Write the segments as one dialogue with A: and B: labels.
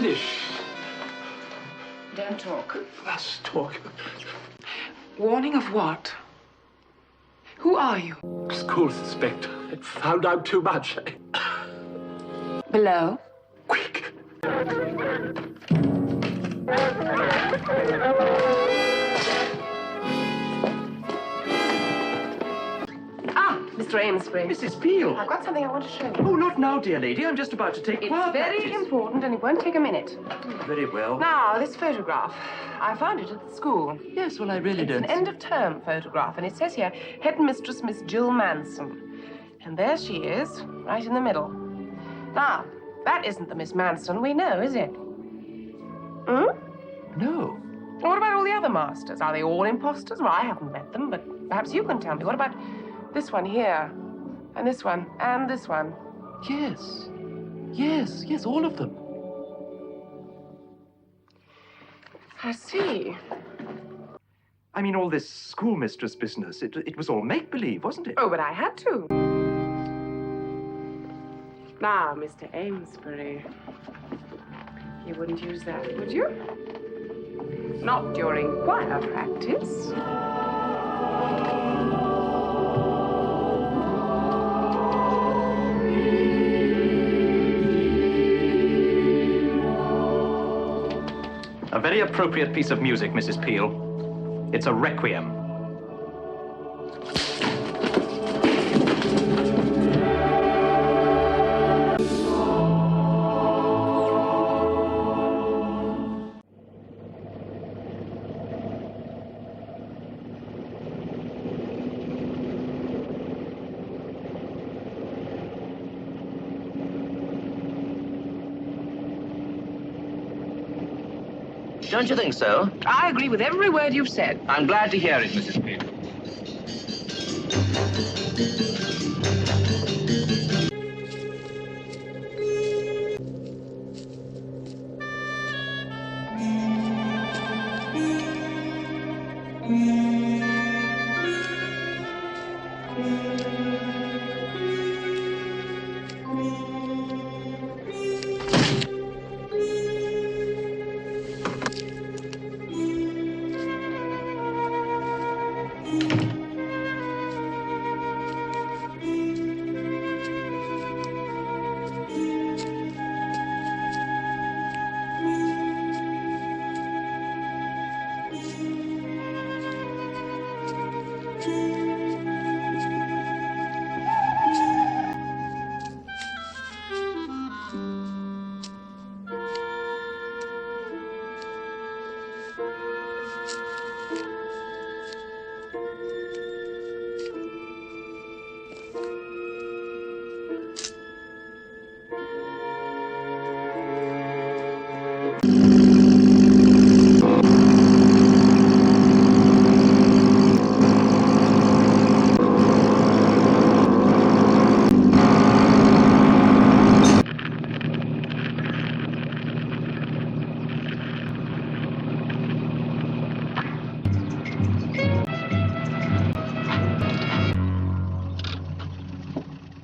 A: finish.
B: Don't talk.
A: Let's talk.
B: Warning of what? Who are you?
A: School inspector. It found out too much.
B: Below?
A: Quick.
B: Mr. Amesbury.
C: Mrs. Peel.
B: I've got something I want to show you.
C: Oh, not now, dear lady. I'm just about to take
B: It's
C: choir
B: very
C: practice.
B: important and it won't take a minute.
C: Very well.
B: Now, this photograph. I found it at the school.
C: Yes, well, I really
B: It's
C: don't...
B: an end-of-term photograph, and it says here, Headmistress Miss Jill Manson. And there she is, right in the middle. Now, that isn't the Miss Manson we know, is it? Hmm?
C: No.
B: What about all the other masters? Are they all imposters? Well, I haven't met them, but perhaps you can tell me. What about this one here? And this one? And this one?
C: Yes. Yes, yes, all of them.
B: I see.
C: I mean, all this schoolmistress business, it was all make-believe, wasn't it?
B: Oh, but I had to. Now, Mr. Amesbury, you wouldn't use that, would you? Not during choir practice.
D: A very appropriate piece of music, Mrs. Peel. It's a requiem.
E: Don't you think so?
B: I agree with every word you've said.
E: I'm glad to hear it, Mrs. Peel.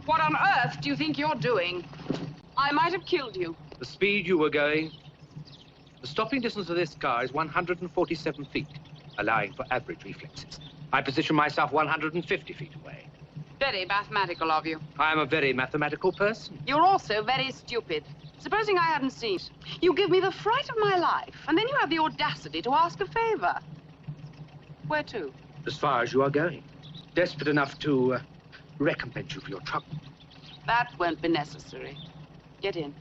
F: What on earth do you think you're doing? I might have killed you.
G: The speed you were going. The stopping distance of this car is 147 feet, allowing for average reflexes. I position myself 150 feet away.
F: Very mathematical of you.
G: I am a very mathematical person.
F: You're also very stupid. Supposing I hadn't seen it. You give me the fright of my life, and then you have the audacity to ask a favor. Where to?
G: As far as you are going. Desperate enough to recompense you for your trouble.
F: That won't be necessary. Get in.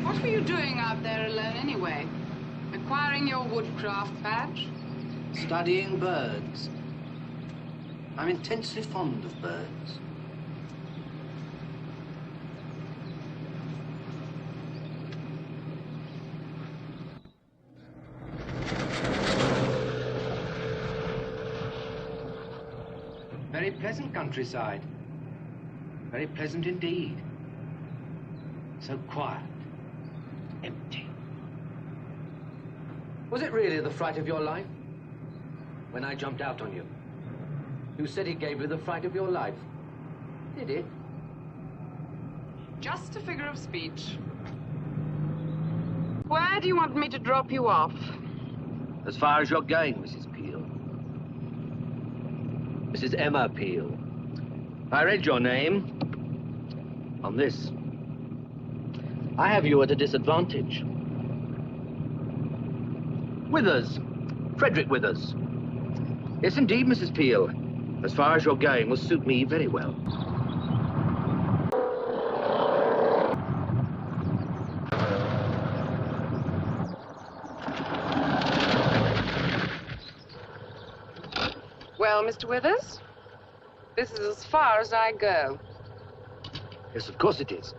F: What were you doing out there alone anyway? Acquiring your woodcraft badge?
H: Studying birds. I'm intensely fond of birds. Very pleasant countryside. Very pleasant indeed. So quiet. Empty. Was it really the fright of your life? when I jumped out on you. You said it gave you the fright of your life. Did it?
F: Just a figure of speech. Where do you want me to drop you off?
H: As far as you're going, Mrs. Peel. Mrs. Emma Peel. I read your name on this. I have you at a disadvantage. Withers. Frederick Withers. Yes, indeed, Mrs. Peel. As far as you're going will suit me very well.
F: Well, Mr. Withers, this is as far as I go.
H: Yes, of course it is.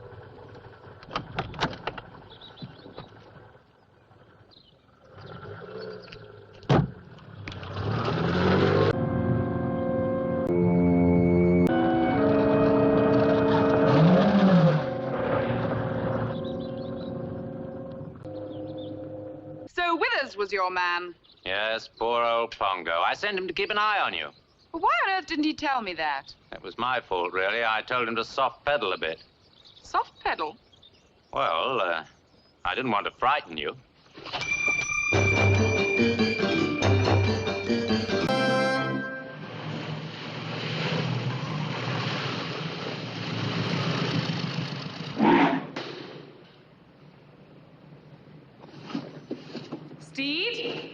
F: So Withers was your man.
E: Yes, poor old Pongo. I sent him to keep an eye on you.
F: Well, why on earth didn't he tell me that?
E: It was my fault, really. I told him to soft pedal a bit.
F: Soft pedal?
E: Well, I didn't want to frighten you.
F: Steed?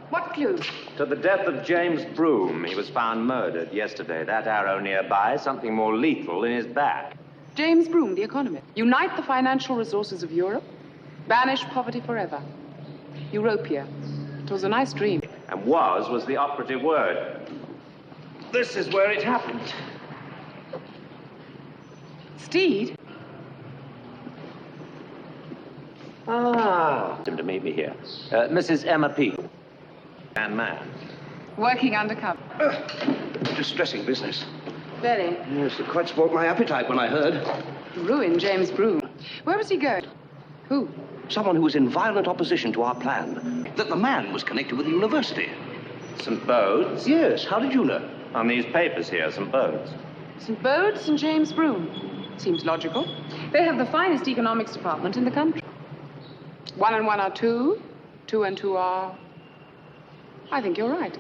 D: What clue? To the death of James Broome. He was found murdered yesterday. That arrow nearby, something more lethal in his back.
F: James Broome, the economist. Unite the financial resources of Europe. Banish poverty forever. Europia. It was a nice dream.
D: And was the operative word. This is where it happened.
F: Steed?
D: Him to meet me here. Mrs. Emma Peel. Man.
F: Working undercover.
I: Distressing business.
F: Very.
I: Yes, it quite spoilt my appetite when I heard.
F: Ruined James Broome. Where was he going? Who?
I: Someone who was in violent opposition to our plan. That the man was connected with the university.
D: St. Bode's?
I: Yes, how did you know?
D: On these papers here, St. Bode's.
F: St. Bode's and James Broome. Seems logical. They have the finest economics department in the country. 1 and 1 are 2. 2 and 2 are... I think you're right.